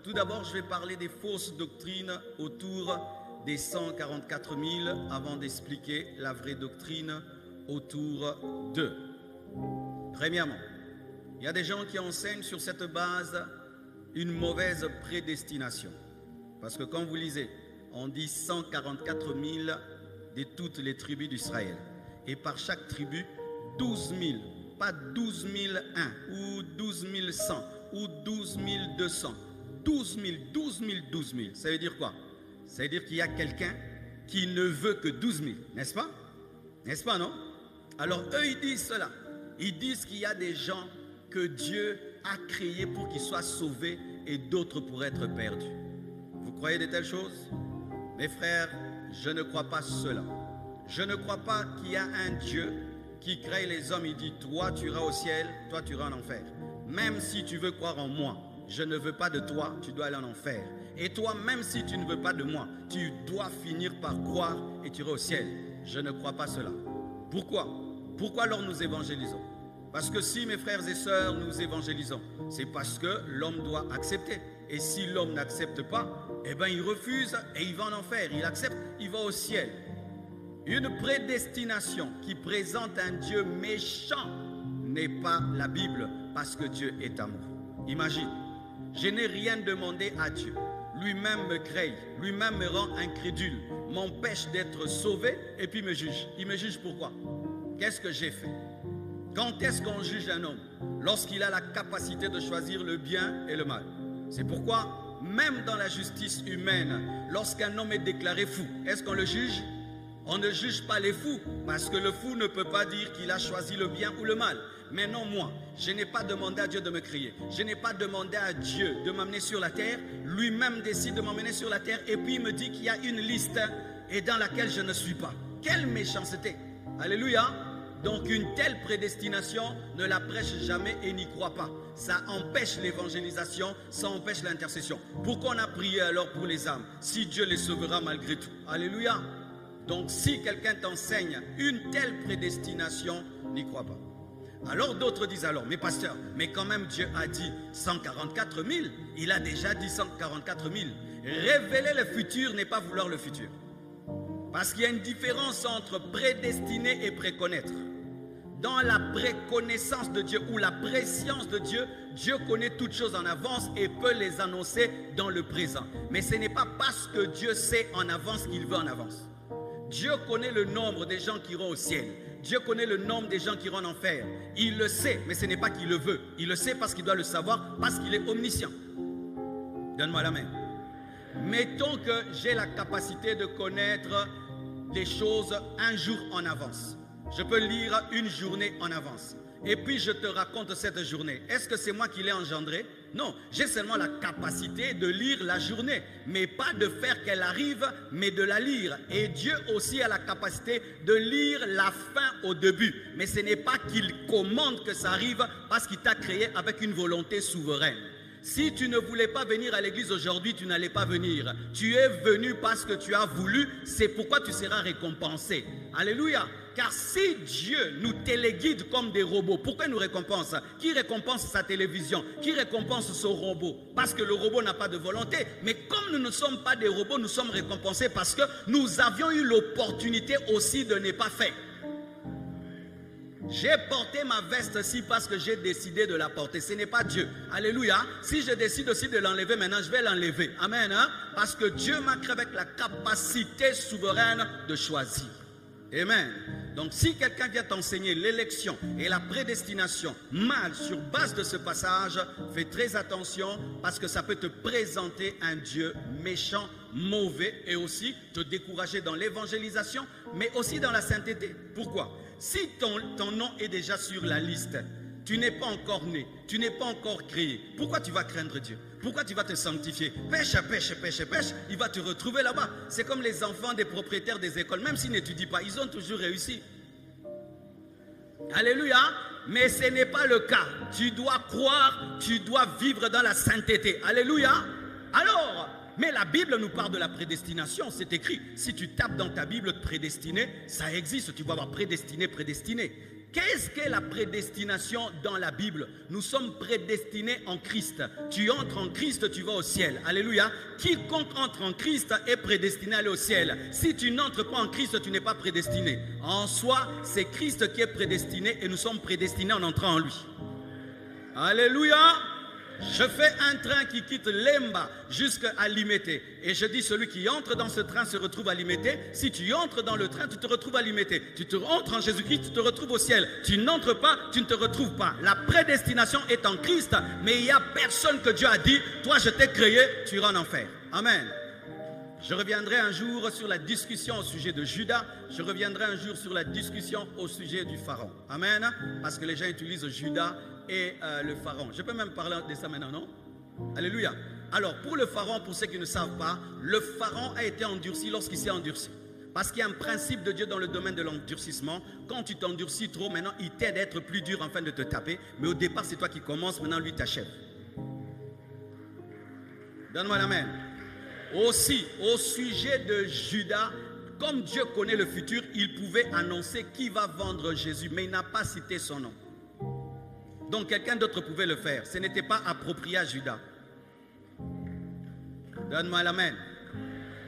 tout d'abord, je vais parler des fausses doctrines autour des 144 000 avant d'expliquer la vraie doctrine autour d'eux. Premièrement, il y a des gens qui enseignent sur cette base une mauvaise prédestination. Parce que quand vous lisez, on dit 144 000 de toutes les tribus d'Israël. Et par chaque tribu, 12 000, pas 12 001 ou 12 100 ou 12 200. 12 000, 12 000, 12 000. Ça veut dire quoi? Ça veut dire qu'il y a quelqu'un qui ne veut que 12 000, n'est-ce pas? N'est-ce pas, non? Alors eux, ils disent cela. Ils disent qu'il y a des gens que Dieu a créés pour qu'ils soient sauvés et d'autres pour être perdus. Vous croyez de telles choses? Mes frères, je ne crois pas cela. Je ne crois pas qu'il y a un Dieu qui crée les hommes. Il dit, toi tu iras au ciel, toi tu iras en enfer. Même si tu veux croire en moi, je ne veux pas de toi, tu dois aller en enfer. Et toi, même si tu ne veux pas de moi, tu dois finir par croire et tu iras au ciel. Je ne crois pas cela. Pourquoi? Pourquoi alors nous évangélisons? Parce que si, mes frères et sœurs, nous évangélisons, c'est parce que l'homme doit accepter. Et si l'homme n'accepte pas, eh bien il refuse et il va en enfer. Il accepte, il va au ciel. Une prédestination qui présente un Dieu méchant n'est pas la Bible, parce que Dieu est amour. Imagine, je n'ai rien demandé à Dieu. Lui-même me crée, lui-même me rend incrédule, m'empêche d'être sauvé et puis me juge. Il me juge pourquoi? Qu'est-ce que j'ai fait? Quand est-ce qu'on juge un homme? Lorsqu'il a la capacité de choisir le bien et le mal. C'est pourquoi, même dans la justice humaine, lorsqu'un homme est déclaré fou, est-ce qu'on le juge? On ne juge pas les fous, parce que le fou ne peut pas dire qu'il a choisi le bien ou le mal. Mais non, moi, je n'ai pas demandé à Dieu de me créer. Je n'ai pas demandé à Dieu de m'amener sur la terre. Lui-même décide de m'emmener sur la terre et puis il me dit qu'il y a une liste et dans laquelle je ne suis pas. Quelle méchanceté! Alléluia! Donc une telle prédestination, ne la prêche jamais et n'y crois pas. Ça empêche l'évangélisation, ça empêche l'intercession. Pourquoi on a prié alors pour les âmes, si Dieu les sauvera malgré tout? Alléluia! Donc si quelqu'un t'enseigne une telle prédestination, n'y crois pas. Alors d'autres disent alors, mais pasteur, mais quand même Dieu a dit 144 000, il a déjà dit 144 000. Révéler le futur n'est pas vouloir le futur. Parce qu'il y a une différence entre prédestiner et préconnaître. Dans la préconnaissance de Dieu ou la préscience de Dieu, Dieu connaît toutes choses en avance et peut les annoncer dans le présent. Mais ce n'est pas parce que Dieu sait en avance qu'il veut en avance. Dieu connaît le nombre des gens qui iront au ciel. Dieu connaît le nombre des gens qui iront en enfer. Il le sait, mais ce n'est pas qu'il le veut. Il le sait parce qu'il doit le savoir, parce qu'il est omniscient. Donne-moi la main. Mettons que j'ai la capacité de connaître les choses un jour en avance. Je peux lire une journée en avance. Et puis je te raconte cette journée. Est-ce que c'est moi qui l'ai engendrée? Non, j'ai seulement la capacité de lire la journée, mais pas de faire qu'elle arrive, mais de la lire. Et Dieu aussi a la capacité de lire la fin au début. Mais ce n'est pas qu'il commande que ça arrive parce qu'il t'a créé avec une volonté souveraine. Si tu ne voulais pas venir à l'église aujourd'hui, tu n'allais pas venir. Tu es venu parce que tu as voulu, c'est pourquoi tu seras récompensé. Alléluia. Car si Dieu nous téléguide comme des robots, pourquoi il nous récompense? Qui récompense sa télévision? Qui récompense son robot? Parce que le robot n'a pas de volonté. Mais comme nous ne sommes pas des robots, nous sommes récompensés parce que nous avions eu l'opportunité aussi de ne pas faire. J'ai porté ma veste aussi parce que j'ai décidé de la porter. Ce n'est pas Dieu. Alléluia. Si je décide aussi de l'enlever maintenant, je vais l'enlever. Amen. Hein? Parce que Dieu m'a créé avec la capacité souveraine de choisir. Amen. Donc si quelqu'un vient t'enseigner l'élection et la prédestination mal sur base de ce passage, fais très attention parce que ça peut te présenter un Dieu méchant, mauvais et aussi te décourager dans l'évangélisation, mais aussi dans la sainteté. Pourquoi? Si ton nom est déjà sur la liste, tu n'es pas encore né, tu n'es pas encore créé, pourquoi tu vas craindre Dieu? Pourquoi tu vas te sanctifier? Pêche, pêche, pêche, pêche, il va te retrouver là-bas. C'est comme les enfants des propriétaires des écoles, même s'ils n'étudient pas, ils ont toujours réussi. Alléluia. Mais ce n'est pas le cas. Tu dois croire, tu dois vivre dans la sainteté. Alléluia. Alors, mais la Bible nous parle de la prédestination, c'est écrit. Si tu tapes dans ta Bible prédestiné, ça existe, tu vas voir prédestiné, prédestiné. Qu'est-ce qu'est la prédestination dans la Bible? Nous sommes prédestinés en Christ. Tu entres en Christ, tu vas au ciel. Alléluia. Quiconque entre en Christ est prédestiné à aller au ciel. Si tu n'entres pas en Christ, tu n'es pas prédestiné. En soi, c'est Christ qui est prédestiné et nous sommes prédestinés en entrant en lui. Alléluia. Je fais un train qui quitte Lemba jusqu'à Limete. Et je dis, celui qui entre dans ce train se retrouve à Limete. Si tu entres dans le train, tu te retrouves à Limete. Tu te entres en Jésus-Christ, tu te retrouves au ciel. Tu n'entres pas, tu ne te retrouves pas. La prédestination est en Christ, mais il n'y a personne que Dieu a dit, toi je t'ai créé, tu iras en enfer. Amen. Je reviendrai un jour sur la discussion au sujet de Judas. Je reviendrai un jour sur la discussion au sujet du pharaon. Amen. Parce que les gens utilisent Judas et le pharaon. Je peux même parler de ça maintenant, non? Alléluia. Alors, pour le pharaon, pour ceux qui ne savent pas, le pharaon a été endurci lorsqu'il s'est endurci. Parce qu'il y a un principe de Dieu dans le domaine de l'endurcissement. Quand tu t'endurcis trop, maintenant, il t'aide à être plus dur afin de te taper. Mais au départ, c'est toi qui commences, maintenant, lui t'achève. Donne-moi l'amen. Aussi, au sujet de Judas, comme Dieu connaît le futur, il pouvait annoncer qui va vendre Jésus, mais il n'a pas cité son nom. Donc quelqu'un d'autre pouvait le faire. Ce n'était pas approprié à Judas. Donne-moi l'amen.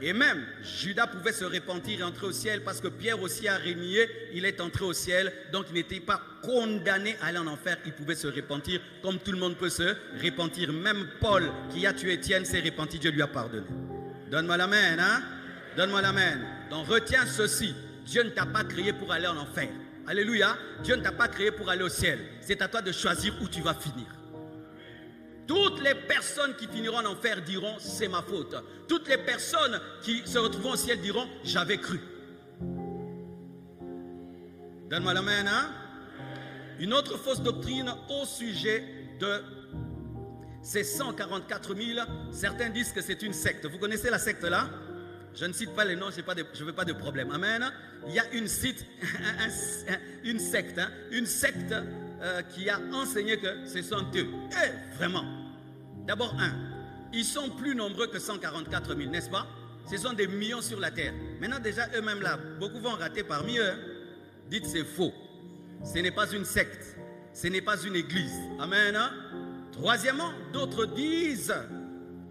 Et même, Judas pouvait se repentir et entrer au ciel parce que Pierre aussi a renié, il est entré au ciel. Donc il n'était pas condamné à aller en enfer, il pouvait se repentir comme tout le monde peut se repentir. Même Paul qui a tué Étienne s'est repenti, Dieu lui a pardonné. Donne-moi l'amen, hein? Donne-moi l'amen. Donc retiens ceci, Dieu ne t'a pas créé pour aller en enfer. Alléluia. Dieu ne t'a pas créé pour aller au ciel. C'est à toi de choisir où tu vas finir. Toutes les personnes qui finiront en enfer diront c'est ma faute. Toutes les personnes qui se retrouveront au ciel diront j'avais cru. Donne-moi la main, hein? Une autre fausse doctrine au sujet de ces 144 000. Certains disent que c'est une secte. Vous connaissez la secte là? Je ne cite pas les noms, je ne veux pas de problème. Amen. Il y a une secte qui a enseigné que ce sont eux. Et vraiment. D'abord, ils sont plus nombreux que 144 000, n'est-ce pas? Ce sont des millions sur la terre. Maintenant, déjà, eux-mêmes là, beaucoup vont rater parmi eux. Dites c'est faux. Ce n'est pas une secte. Ce n'est pas une église. Amen. Troisièmement, d'autres disent...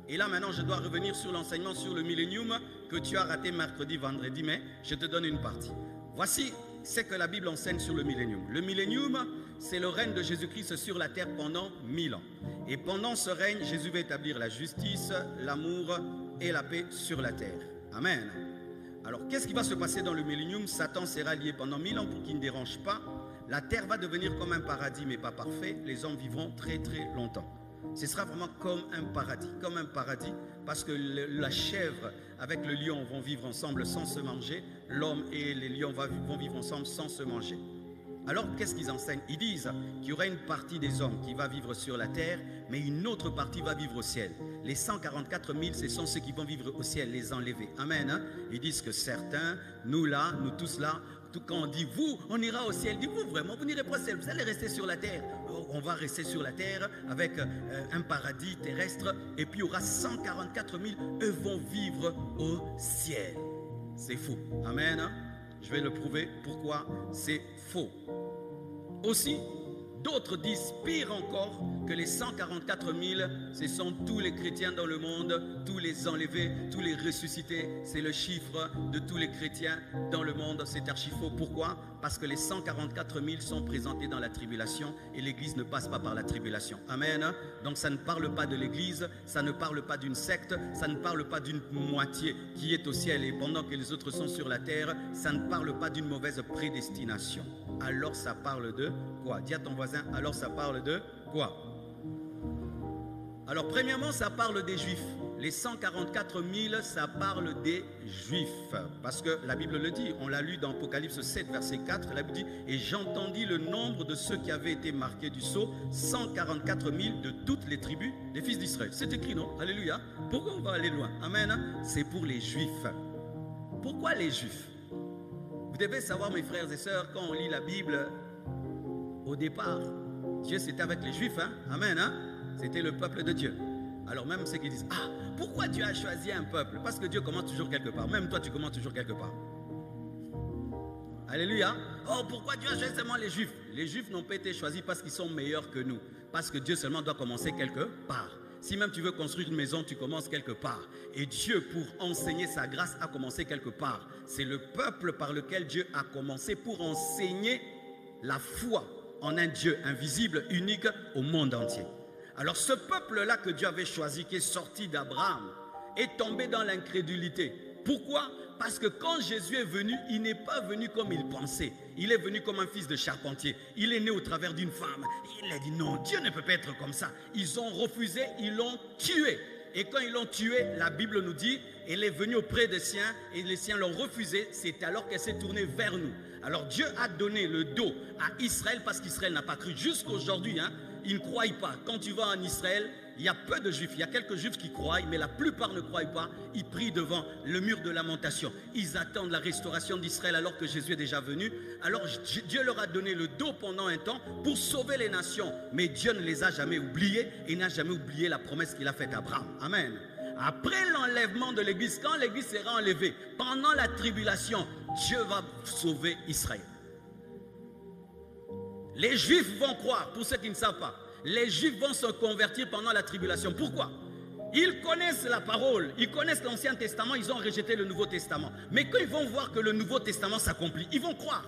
Et là maintenant je dois revenir sur l'enseignement sur le millénium que tu as raté mercredi, vendredi, mais je te donne une partie. Voici ce que la Bible enseigne sur le millénium. Le millénium, c'est le règne de Jésus-Christ sur la terre pendant 1000 ans. Et pendant ce règne, Jésus va établir la justice, l'amour et la paix sur la terre. Amen. Alors qu'est-ce qui va se passer dans le millénium? Satan sera lié pendant 1000 ans pour qu'il ne dérange pas. La terre va devenir comme un paradis mais pas parfait. Les hommes vivront très très longtemps. Ce sera vraiment comme un paradis, parce que la chèvre avec le lion vont vivre ensemble sans se manger, l'homme et les lions vont vivre ensemble sans se manger. Alors qu'est-ce qu'ils enseignent? Ils disent qu'il y aura une partie des hommes qui va vivre sur la terre, mais une autre partie va vivre au ciel. Les 144 000, ce sont ceux qui vont vivre au ciel, les enlevés. Amen. Ils disent que certains, nous là, nous tous là, tout quand on dit vous, on ira au ciel. Dites-vous vraiment, vous n'irez pas au ciel, vous allez rester sur la terre. On va rester sur la terre avec un paradis terrestre. Et puis il y aura 144 000, eux vont vivre au ciel. C'est faux. Amen. Je vais le prouver pourquoi c'est faux. Aussi, d'autres disent pire encore que les 144 000, ce sont tous les chrétiens dans le monde, tous les enlevés, tous les ressuscités. C'est le chiffre de tous les chrétiens dans le monde. C'est archi faux. Pourquoi? Parce que les 144 000 sont présentés dans la tribulation et l'église ne passe pas par la tribulation. Amen. Donc ça ne parle pas de l'église, ça ne parle pas d'une secte, ça ne parle pas d'une moitié qui est au ciel et pendant que les autres sont sur la terre. Ça ne parle pas d'une mauvaise prédestination. Alors ça parle de quoi? Dis à ton voisin, alors ça parle de quoi? Alors premièrement, ça parle des Juifs. Les 144 000, ça parle des Juifs. Parce que la Bible le dit, on l'a lu dans Apocalypse 7, verset 4. La Bible dit, et j'entendis le nombre de ceux qui avaient été marqués du sceau, 144 000 de toutes les tribus des fils d'Israël. C'est écrit, non? Alléluia. Pourquoi on va aller loin? Amen. C'est pour les Juifs. Pourquoi les Juifs? Vous devez savoir, mes frères et sœurs, quand on lit la Bible, au départ, Dieu c'était avec les Juifs, hein? Amen, hein? C'était le peuple de Dieu. Alors même ceux qui disent, ah, pourquoi Dieu a choisi un peuple? Parce que Dieu commence toujours quelque part. Même toi, tu commences toujours quelque part. Alléluia. Oh, pourquoi Dieu a choisi seulement les Juifs? Les Juifs n'ont pas été choisis parce qu'ils sont meilleurs que nous. Parce que Dieu seulement doit commencer quelque part. Si même tu veux construire une maison, tu commences quelque part. Et Dieu, pour enseigner sa grâce, a commencé quelque part. C'est le peuple par lequel Dieu a commencé pour enseigner la foi en un Dieu invisible, unique au monde entier. Alors ce peuple-là que Dieu avait choisi, qui est sorti d'Abraham, est tombé dans l'incrédulité. Pourquoi? Parce que quand Jésus est venu, il n'est pas venu comme il pensait. Il est venu comme un fils de charpentier. Il est né au travers d'une femme. Il a dit non, Dieu ne peut pas être comme ça. Ils ont refusé, ils l'ont tué. Et quand ils l'ont tué, la Bible nous dit, elle est venue auprès des siens et les siens l'ont refusé. C'est alors qu'elle s'est tournée vers nous. Alors Dieu a donné le dos à Israël parce qu'Israël n'a pas cru. Jusqu'aujourd'hui, ils ne croient pas. Quand tu vas en Israël, il y a peu de juifs, il y a quelques juifs qui croient, mais la plupart ne croient pas. Ils prient devant le mur de lamentation. Ils attendent la restauration d'Israël alors que Jésus est déjà venu. Alors Dieu leur a donné le dos pendant un temps pour sauver les nations. Mais Dieu ne les a jamais oubliés et n'a jamais oublié la promesse qu'il a faite à Abraham. Amen. Après l'enlèvement de l'église, quand l'église sera enlevée, pendant la tribulation, Dieu va sauver Israël. Les juifs vont croire, pour ceux qui ne savent pas. Les juifs vont se convertir pendant la tribulation. Pourquoi? Ils connaissent la parole, ils connaissent l'Ancien Testament, ils ont rejeté le Nouveau Testament. Mais quand ils vont voir que le Nouveau Testament s'accomplit, ils vont croire,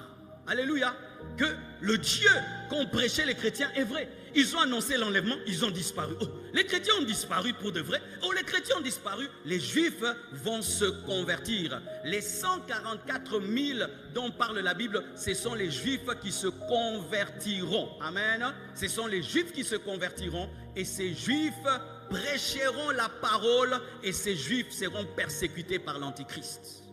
alléluia, que le Dieu qu'ont prêché les chrétiens est vrai. Ils ont annoncé l'enlèvement, ils ont disparu. Oh, les chrétiens ont disparu pour de vrai. Oh, les chrétiens ont disparu. Les juifs vont se convertir. Les 144 000 dont parle la Bible, ce sont les juifs qui se convertiront. Amen. Ce sont les juifs qui se convertiront et ces juifs prêcheront la parole et ces juifs seront persécutés par l'Antichrist.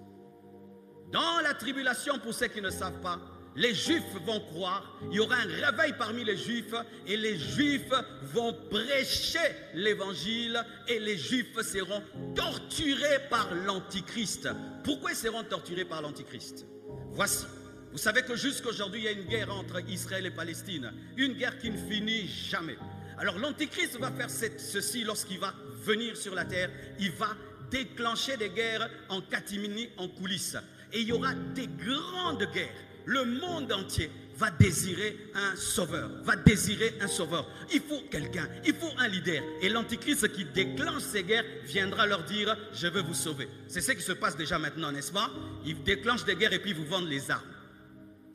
Dans la tribulation, pour ceux qui ne savent pas, les juifs vont croire, il y aura un réveil parmi les juifs et les juifs vont prêcher l'évangile et les juifs seront torturés par l'Antichrist. Pourquoi ils seront torturés par l'Antichrist? Voici, vous savez que jusqu'aujourd'hui il y a une guerre entre Israël et Palestine, une guerre qui ne finit jamais. Alors l'Antichrist va faire ceci lorsqu'il va venir sur la terre, il va déclencher des guerres en catimini, en coulisses. Et il y aura des grandes guerres. Le monde entier va désirer un sauveur, va désirer un sauveur. Il faut quelqu'un, il faut un leader. Et l'Antichrist qui déclenche ces guerres viendra leur dire, je veux vous sauver. C'est ce qui se passe déjà maintenant, n'est-ce pas? Il déclenche des guerres et puis vous vendent les armes.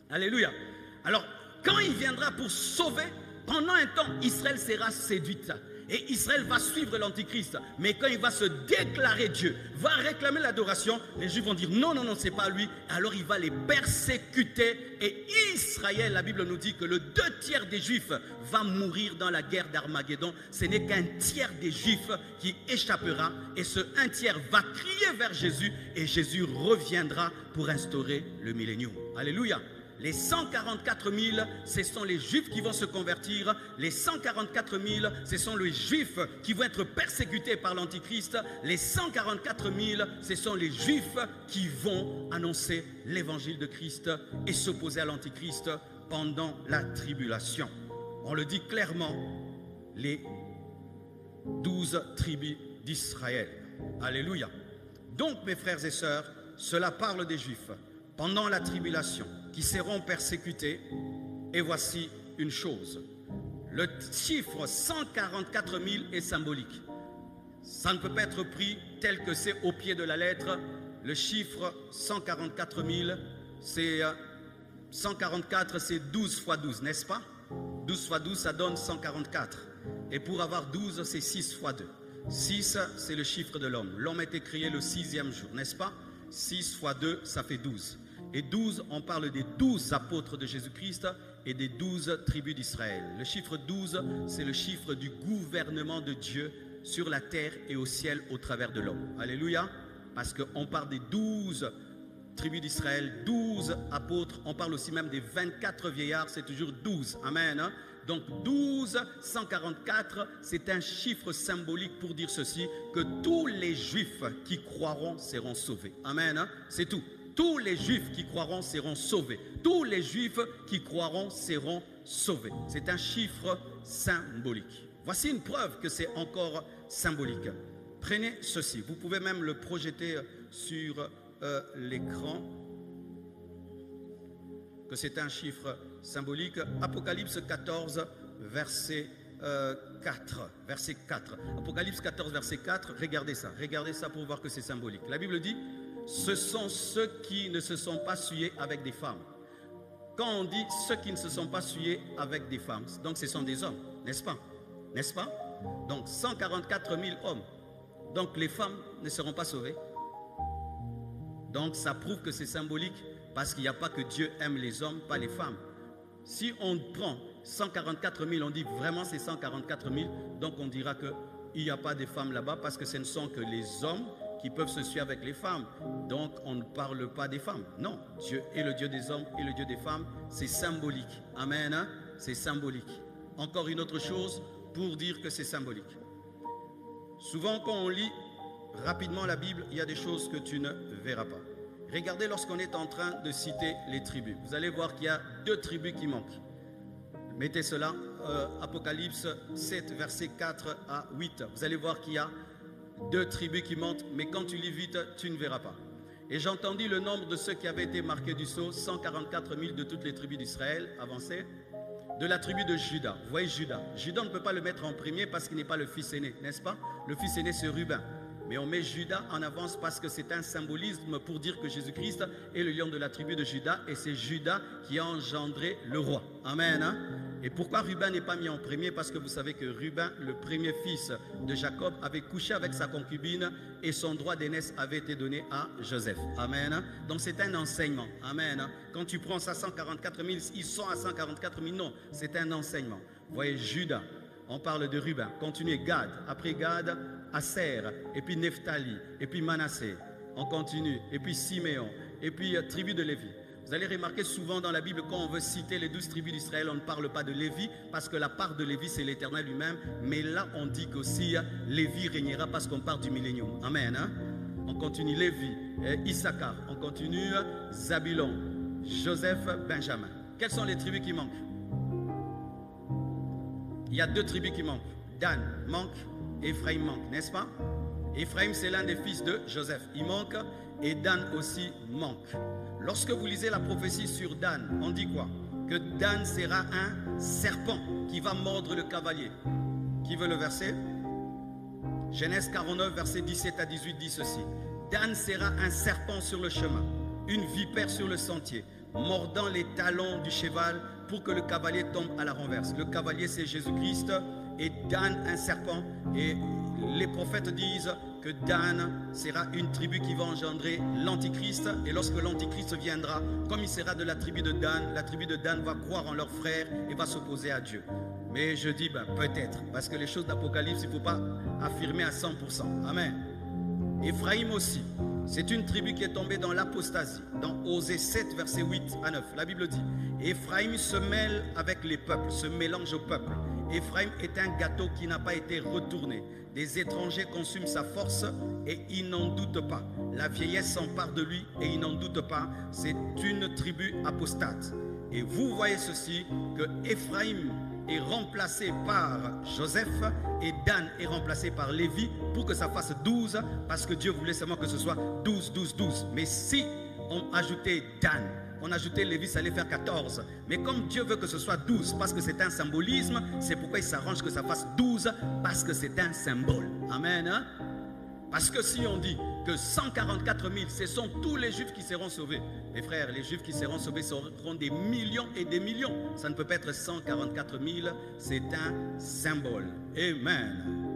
Alléluia. Alors, quand il viendra pour sauver, pendant un temps, Israël sera séduite. Et Israël va suivre l'Antichrist. Mais quand il va se déclarer Dieu, va réclamer l'adoration, les Juifs vont dire non, non, non, c'est pas lui. Alors il va les persécuter. Et Israël, la Bible nous dit que le 2/3 des Juifs va mourir dans la guerre d'Armageddon. Ce n'est qu'un tiers des Juifs qui échappera. Et ce 1/3 va crier vers Jésus. Et Jésus reviendra pour instaurer le millénium. Alléluia. Les 144 000, ce sont les Juifs qui vont se convertir. Les 144 000, ce sont les Juifs qui vont être persécutés par l'Antichrist. Les 144 000, ce sont les Juifs qui vont annoncer l'évangile de Christ et s'opposer à l'Antichrist pendant la tribulation. On le dit clairement, les 12 tribus d'Israël. Alléluia. Donc, mes frères et sœurs, cela parle des Juifs pendant la tribulation, qui seront persécutés. Et voici une chose, le chiffre 144 000 est symbolique. Ça ne peut pas être pris tel que c'est au pied de la lettre. Le chiffre 144 000, c'est 144, c'est 12 fois 12, n'est-ce pas? 12 fois 12, ça donne 144. Et pour avoir 12, c'est 6 fois 2. 6, c'est le chiffre de l'homme. L'homme a été créé le 6e jour, n'est-ce pas? 6 fois 2, ça fait 12. Et 12, on parle des 12 apôtres de Jésus-Christ et des 12 tribus d'Israël. Le chiffre 12, c'est le chiffre du gouvernement de Dieu sur la terre et au ciel au travers de l'homme. Alléluia. Parce qu'on parle des 12 tribus d'Israël, 12 apôtres. On parle aussi même des 24 vieillards, c'est toujours 12. Amen. Donc 12, 144, c'est un chiffre symbolique pour dire ceci, que tous les Juifs qui croiront seront sauvés. Amen. C'est tout. Tous les Juifs qui croiront seront sauvés. Tous les Juifs qui croiront seront sauvés. C'est un chiffre symbolique. Voici une preuve que c'est encore symbolique. Prenez ceci. Vous pouvez même le projeter sur l'écran. Que c'est un chiffre symbolique. Apocalypse 14, verset 4. Verset 4. Apocalypse 14, verset 4. Regardez ça pour voir que c'est symbolique. La Bible dit, ce sont ceux qui ne se sont pas souillés avec des femmes. Quand on dit ceux qui ne se sont pas souillés avec des femmes, donc ce sont des hommes, n'est-ce pas? N'est-ce pas? Donc 144 000 hommes. Donc les femmes ne seront pas sauvées. Donc ça prouve que c'est symbolique parce qu'il n'y a pas que Dieu aime les hommes, pas les femmes. Si on prend 144 000, on dit vraiment c'est 144 000, donc on dira qu'il n'y a pas de femmes là-bas parce que ce ne sont que les hommes qui peuvent se suivre avec les femmes. Donc on ne parle pas des femmes. Non, Dieu est le Dieu des hommes et le Dieu des femmes. C'est symbolique. Amen, hein? C'est symbolique. Encore une autre chose pour dire que c'est symbolique. Souvent quand on lit rapidement la Bible, il y a des choses que tu ne verras pas. Regardez lorsqu'on est en train de citer les tribus. Vous allez voir qu'il y a 2 tribus qui manquent. Mettez cela, Apocalypse 7, versets 4 à 8. Vous allez voir qu'il y a 2 tribus qui manquent, mais quand tu lis vite, tu ne verras pas. Et j'entendis le nombre de ceux qui avaient été marqués du sceau, 144 000 de toutes les tribus d'Israël, avancées, de la tribu de Juda. Vous voyez Juda. Juda, on ne peut pas le mettre en premier parce qu'il n'est pas le fils aîné, n'est-ce pas? Le fils aîné, c'est Ruben. Mais on met Juda en avance parce que c'est un symbolisme pour dire que Jésus-Christ est le lion de la tribu de Juda et c'est Juda qui a engendré le roi. Amen. Hein? Et pourquoi Ruben n'est pas mis en premier? Parce que vous savez que Ruben, le premier fils de Jacob, avait couché avec sa concubine et son droit d'aînesse avait été donné à Joseph. Amen. Donc c'est un enseignement. Amen. Quand tu prends ça 144 000, ils sont à 144 000. Non, c'est un enseignement. Vous voyez Juda, on parle de Ruben. Continuez Gad. Après Gad, Aser, et puis Nephtali, et puis Manassé. On continue. Et puis Siméon, et puis tribu de Lévi. Vous allez remarquer souvent dans la Bible, quand on veut citer les 12 tribus d'Israël, on ne parle pas de Lévi, parce que la part de Lévi, c'est l'Éternel lui-même. Mais là, on dit qu'aussi, Lévi régnera parce qu'on parle du millénium. Amen. Hein? On continue Lévi, Issachar, on continue Zabulon, Joseph, Benjamin. Quelles sont les tribus qui manquent? Il y a 2 tribus qui manquent. Dan manque, Ephraim manque, n'est-ce pas? Ephraim, c'est l'un des fils de Joseph. Il manque et Dan aussi manque. Lorsque vous lisez la prophétie sur Dan, on dit quoi? Que Dan sera un serpent qui va mordre le cavalier. Qui veut le verset? Genèse 49, verset 17 à 18 dit ceci. Dan sera un serpent sur le chemin, une vipère sur le sentier, mordant les talons du cheval pour que le cavalier tombe à la renverse. Le cavalier, c'est Jésus-Christ et Dan, un serpent. Et les prophètes disent que Dan sera une tribu qui va engendrer l'Antichrist. Et lorsque l'Antichrist viendra, comme il sera de la tribu de Dan va croire en leur frère et va s'opposer à Dieu. Mais je dis peut-être, parce que les choses d'Apocalypse, il ne faut pas affirmer à 100%. Amen. Ephraim aussi, c'est une tribu qui est tombée dans l'apostasie. Dans Osée 7, verset 8 à 9, la Bible dit, Ephraim se mêle avec les peuples, se mélange au peuple. Ephraim est un gâteau qui n'a pas été retourné. Des étrangers consument sa force et il n'en doute pas. La vieillesse s'empare de lui et il n'en doute pas. C'est une tribu apostate. Et vous voyez ceci, que Ephraim est remplacé par Joseph et Dan est remplacé par Lévi pour que ça fasse 12 parce que Dieu voulait seulement que ce soit 12, 12, 12. Mais si on ajoutait Dan, on ajoutait Lévi, ça allait faire 14. Mais comme Dieu veut que ce soit 12 parce que c'est un symbolisme, c'est pourquoi il s'arrange que ça fasse 12 parce que c'est un symbole. Amen. Hein? Parce que si on dit que 144 000, ce sont tous les Juifs qui seront sauvés. Mes frères, les Juifs qui seront sauvés seront des millions et des millions. Ça ne peut pas être 144 000, c'est un symbole. Amen.